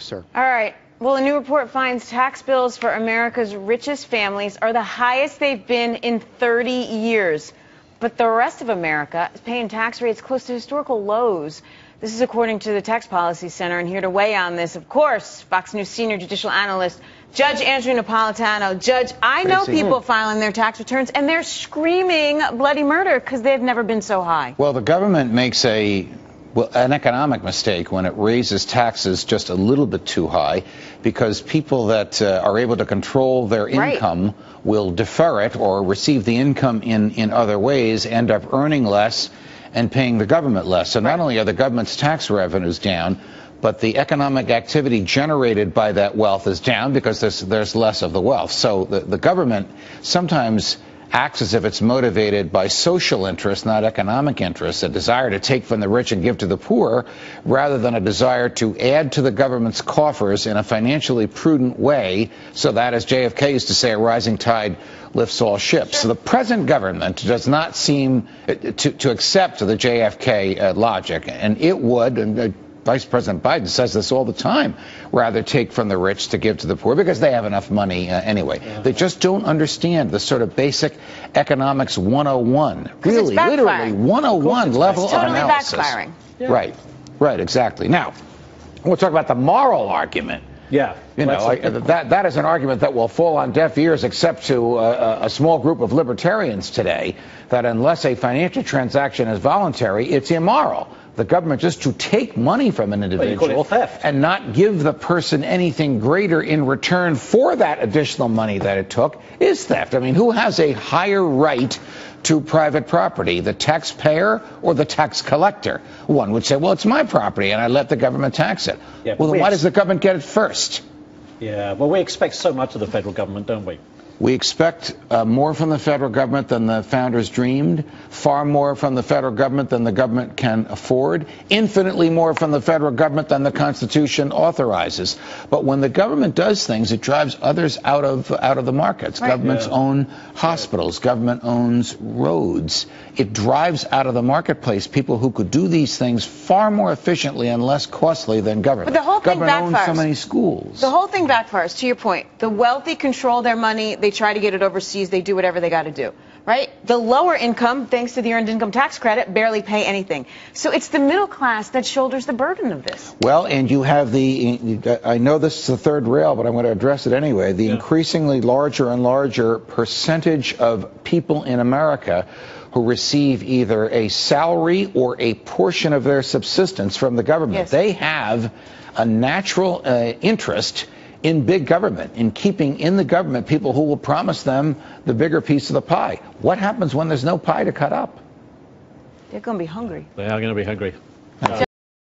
sir. All right. Well, a new report finds tax bills for America's richest families are the highest they've been in 30 years. But the rest of America is paying tax rates close to historical lows. This is according to the Tax Policy Center, and here to weigh on this, of course, Fox News senior judicial analyst, Judge Andrew Napolitano. Judge, I know people filing their tax returns, and they're screaming bloody murder because they've never been so high. Well, the government makes an economic mistake when it raises taxes just a little bit too high, because people that are able to control their income will defer it or receive the income in other ways, end up earning less and paying the government less. So not only are the government's tax revenues down, but the economic activity generated by that wealth is down because there's less of the wealth. So the government sometimes acts as if it's motivated by social interest, not economic interest, a desire to take from the rich and give to the poor, rather than a desire to add to the government's coffers in a financially prudent way, so that, as JFK used to say, a rising tide lifts all ships. So the present government does not seem to accept the JFK logic, and it would, and Vice President Biden says this all the time, rather take from the rich to give to the poor because they have enough money anyway. They just don't understand the sort of basic economics 101, really, literally 101 level of analysis. Backfiring. Right, exactly. Now, we'll talk about the moral argument. Yeah. You know, that is an argument that will fall on deaf ears, except to a small group of libertarians today, that unless a financial transaction is voluntary, it's immoral. The government just to take money from an individual and not give the person anything greater in return for that additional money that it took is theft. I mean, who has a higher right to private property, the taxpayer or the tax collector? One would say, well, it's my property and I let the government tax it. Yeah, well, then why does the government get it first? Yeah, well, we expect so much of the federal government, don't we? We expect more from the federal government than the founders dreamed, far more from the federal government than the government can afford, infinitely more from the federal government than the Constitution authorizes. But when the government does things, it drives others out of the markets. Governments own hospitals. Government owns roads. It drives out of the marketplace people who could do these things far more efficiently and less costly than government. But the whole thing government backfires. owns so many schools. The whole thing backfires, to your point. The wealthy control their money. They try to get it overseas. They do whatever they got to do, right? The lower income, thanks to the earned income tax credit, barely pay anything. So it's the middle class that shoulders the burden of this. Well, and you have I know this is the third rail, but I'm going to address it anyway, the increasingly larger and larger percentage of people in America who receive either a salary or a portion of their subsistence from the government. They have a natural interest in big government, in keeping in the government people who will promise them the bigger piece of the pie. What happens when there's no pie to cut up? They're going to be hungry. They are going to be hungry.